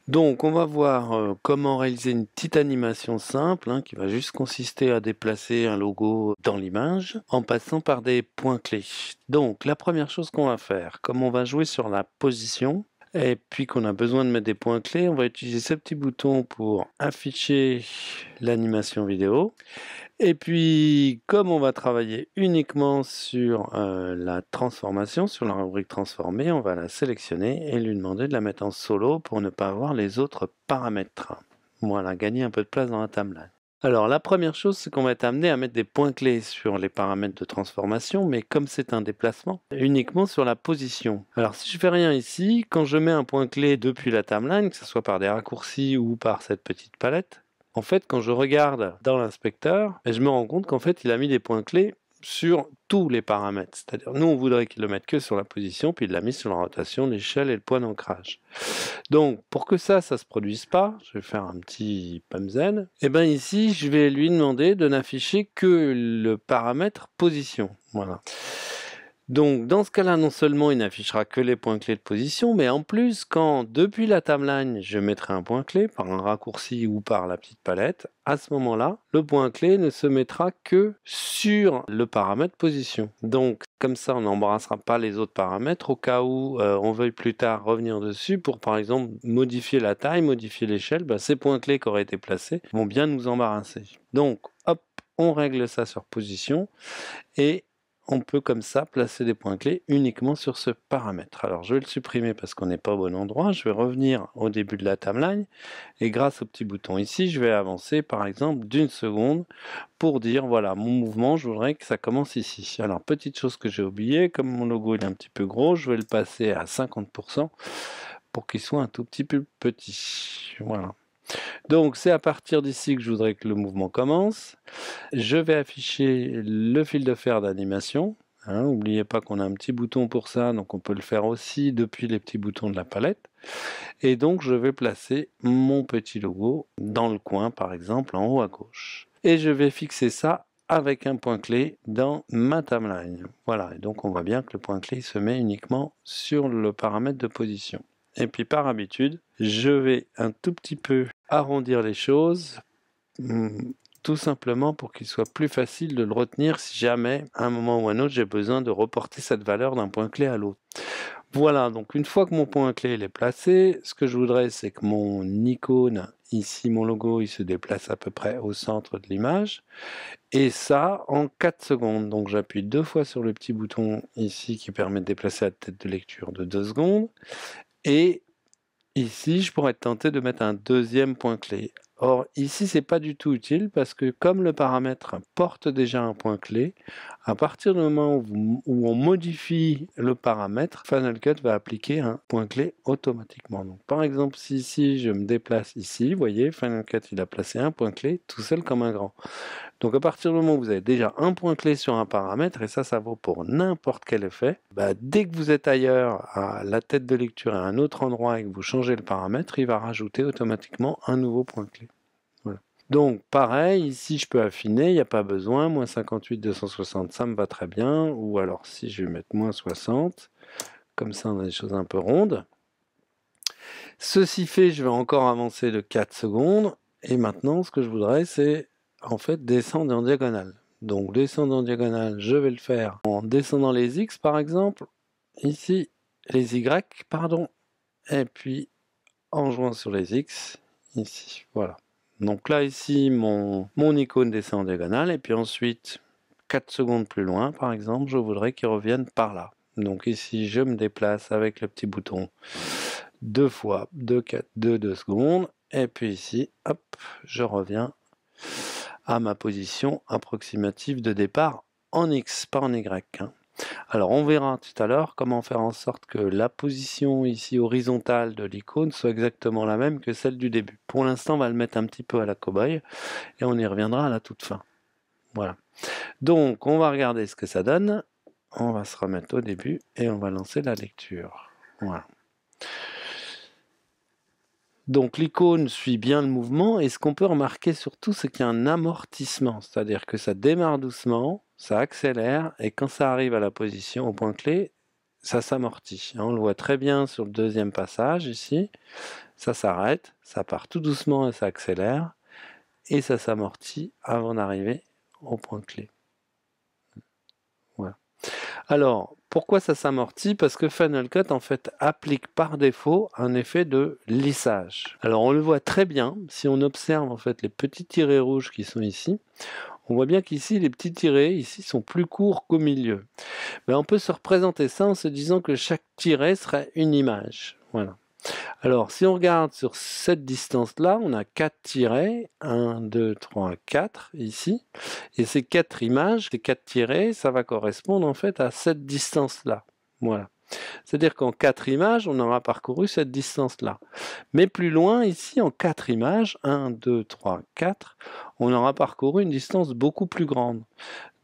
Donc, on va voir comment réaliser une petite animation simple qui va juste consister à déplacer un logo dans l'image en passant par des points clés. Donc, la première chose qu'on va faire, comme on va jouer sur la position et puis qu'on a besoin de mettre des points clés, on va utiliser ce petit bouton pour afficher l'animation vidéo. Et puis, comme on va travailler uniquement sur la transformation, sur la rubrique transformée, on va la sélectionner et lui demander de la mettre en solo pour ne pas avoir les autres paramètres. Voilà, gagner un peu de place dans la timeline. Alors, la première chose, c'est qu'on va être amené à mettre des points clés sur les paramètres de transformation, mais comme c'est un déplacement, uniquement sur la position. Alors, si je fais rien ici, quand je mets un point clé depuis la timeline, que ce soit par des raccourcis ou par cette petite palette, en fait, quand je regarde dans l'inspecteur, je me rends compte qu'en fait, il a mis des points clés sur tous les paramètres. C'est-à-dire, nous, on voudrait qu'il le mette que sur la position, puis il l'a mis sur la rotation, l'échelle et le point d'ancrage. Donc, pour que ça se produise pas, je vais faire un petit PUMZ. Et bien ici, je vais lui demander de n'afficher que le paramètre position. Voilà. Donc, dans ce cas-là, non seulement il n'affichera que les points clés de position, mais en plus, quand depuis la timeline, je mettrai un point clé par un raccourci ou par la petite palette, à ce moment-là, le point clé ne se mettra que sur le paramètre position. Donc, comme ça, on n'embrassera pas les autres paramètres au cas où on veuille plus tard revenir dessus pour, par exemple, modifier la taille, modifier l'échelle. Ces points clés qui auraient été placés vont bien nous embarrasser. Donc, hop, on règle ça sur position et on peut comme ça placer des points clés uniquement sur ce paramètre. Alors je vais le supprimer parce qu'on n'est pas au bon endroit. Je vais revenir au début de la timeline et grâce au petit bouton ici, je vais avancer par exemple d'une seconde pour dire voilà, mon mouvement, je voudrais que ça commence ici. Alors petite chose que j'ai oublié, comme mon logo est un petit peu gros, je vais le passer à 50% pour qu'il soit un tout petit peu petit. Voilà. Donc c'est à partir d'ici que je voudrais que le mouvement commence. Je vais afficher le fil de fer d'animation. N'oubliez pas qu'on a un petit bouton pour ça, donc on peut le faire aussi depuis les petits boutons de la palette. Et donc je vais placer mon petit logo dans le coin, par exemple en haut à gauche. Et je vais fixer ça avec un point clé dans ma timeline. Voilà, et donc on voit bien que le point clé se met uniquement sur le paramètre de position. Et puis par habitude, je vais un tout petit peu arrondir les choses, tout simplement pour qu'il soit plus facile de le retenir si jamais, à un moment ou à un autre, j'ai besoin de reporter cette valeur d'un point clé à l'autre. Voilà, donc une fois que mon point clé est placé, ce que je voudrais, c'est que mon icône, ici mon logo, il se déplace à peu près au centre de l'image. Et ça en 4 secondes. Donc j'appuie 2 fois sur le petit bouton ici qui permet de déplacer la tête de lecture de 2 secondes. Et ici, je pourrais être tenté de mettre un deuxième point clé. Or, ici, c'est pas du tout utile parce que comme le paramètre porte déjà un point clé, à partir du moment où on modifie le paramètre, Final Cut va appliquer un point clé automatiquement. Donc, par exemple, si ici, je me déplace ici, vous voyez, Final Cut, il a placé un point clé tout seul comme un grand. Donc à partir du moment où vous avez déjà un point clé sur un paramètre, et ça vaut pour n'importe quel effet, dès que vous êtes ailleurs, à la tête de lecture à un autre endroit et que vous changez le paramètre, il va rajouter automatiquement un nouveau point clé. Voilà. Donc pareil, ici je peux affiner, il n'y a pas besoin, moins 58, 260, ça me va très bien, ou alors si je vais mettre moins 60, comme ça on a des choses un peu rondes. Ceci fait, je vais encore avancer de 4 secondes, et maintenant ce que je voudrais c'est en fait descendre en diagonale. Donc descendre en diagonale, je vais le faire en descendant les X par exemple, ici les Y, pardon, et puis en jouant sur les X, ici, voilà. Donc là ici mon icône descend en diagonale, et puis ensuite 4 secondes plus loin par exemple, je voudrais qu'il revienne par là. Donc ici je me déplace avec le petit bouton 2 fois 2 secondes, et puis ici, hop, je reviens à ma position approximative de départ en X, pas en Y. Alors on verra tout à l'heure comment faire en sorte que la position ici horizontale de l'icône soit exactement la même que celle du début. Pour l'instant, on va le mettre un petit peu à la cobaye et on y reviendra à la toute fin. Voilà. Donc on va regarder ce que ça donne. On va se remettre au début et on va lancer la lecture. Voilà. Donc l'icône suit bien le mouvement, et ce qu'on peut remarquer surtout, c'est qu'il y a un amortissement, c'est-à-dire que ça démarre doucement, ça accélère, et quand ça arrive à la position, au point clé, ça s'amortit. On le voit très bien sur le deuxième passage ici. Ça s'arrête, ça part tout doucement et ça accélère. Et ça s'amortit avant d'arriver au point clé. Voilà. Alors, pourquoi ça s'amortit? Parce que Final Cut, en fait, applique par défaut un effet de lissage. Alors, on le voit très bien, si on observe, en fait, les petits tirets rouges qui sont ici, on voit bien qu'ici, les petits tirets, ici, sont plus courts qu'au milieu. Mais on peut se représenter ça en se disant que chaque tiret serait une image. Voilà. Alors, si on regarde sur cette distance-là, on a 4 tirets, 1, 2, 3, 4 ici, et ces 4 images, ces 4 tirets, ça va correspondre en fait à cette distance-là. Voilà. C'est-à-dire qu'en 4 images, on aura parcouru cette distance-là. Mais plus loin, ici, en 4 images, 1, 2, 3, 4, on aura parcouru une distance beaucoup plus grande.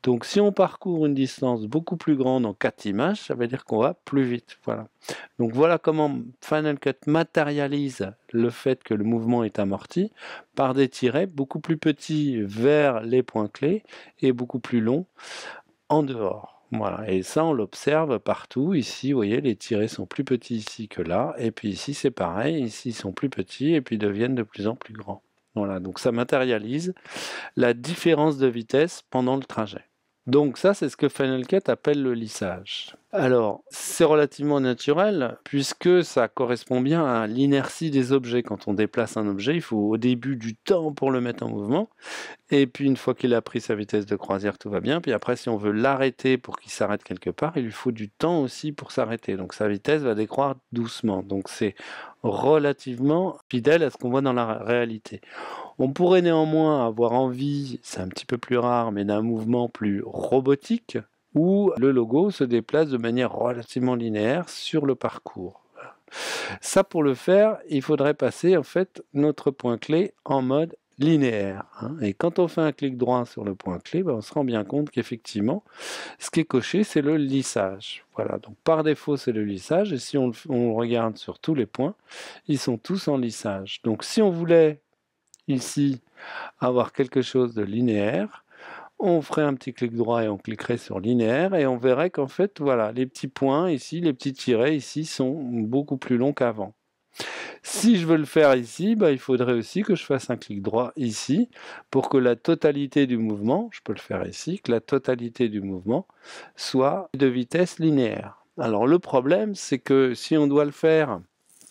Donc si on parcourt une distance beaucoup plus grande en 4 images, ça veut dire qu'on va plus vite. Voilà. Donc voilà comment Final Cut matérialise le fait que le mouvement est amorti par des tirets beaucoup plus petits vers les points clés et beaucoup plus longs en dehors. Voilà. Et ça, on l'observe partout. Ici, vous voyez, les tirets sont plus petits ici que là. Et puis ici, c'est pareil. Ici, ils sont plus petits et puis deviennent de plus en plus grands. Voilà. Donc ça matérialise la différence de vitesse pendant le trajet. Donc ça, c'est ce que Final Cut appelle le lissage. Alors, c'est relativement naturel puisque ça correspond bien à l'inertie des objets. Quand on déplace un objet, il faut au début du temps pour le mettre en mouvement. Et puis une fois qu'il a pris sa vitesse de croisière, tout va bien. Puis après, si on veut l'arrêter pour qu'il s'arrête quelque part, il lui faut du temps aussi pour s'arrêter. Donc sa vitesse va décroître doucement. Donc c'est relativement fidèle à ce qu'on voit dans la réalité. On pourrait néanmoins avoir envie, c'est un petit peu plus rare, mais d'un mouvement plus robotique, où le logo se déplace de manière relativement linéaire sur le parcours. Ça, pour le faire, il faudrait passer en fait notre point clé en mode linéaire. Et quand on fait un clic droit sur le point clé, on se rend bien compte qu'effectivement, ce qui est coché, c'est le lissage. Voilà, donc par défaut, c'est le lissage. Et si on regarde sur tous les points, ils sont tous en lissage. Donc si on voulait ici avoir quelque chose de linéaire, on ferait un petit clic droit et on cliquerait sur linéaire et on verrait qu'en fait, voilà, les petits points ici, les petits tirets ici sont beaucoup plus longs qu'avant. Si je veux le faire ici, il faudrait aussi que je fasse un clic droit ici pour que la totalité du mouvement, je peux le faire ici, que la totalité du mouvement soit de vitesse linéaire. Alors le problème, c'est que si on doit le faire,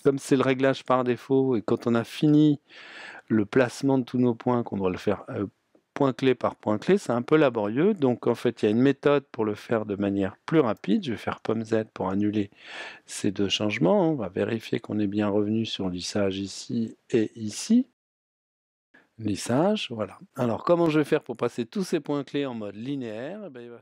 comme c'est le réglage par défaut et quand on a fini le placement de tous nos points, qu'on doit le faire point clé par point clé, c'est un peu laborieux. Donc en fait, il y a une méthode pour le faire de manière plus rapide. Je vais faire pomme Z pour annuler ces deux changements. On va vérifier qu'on est bien revenu sur lissage ici et ici. Lissage, voilà. Alors comment je vais faire pour passer tous ces points clés en mode linéaire? Il va falloir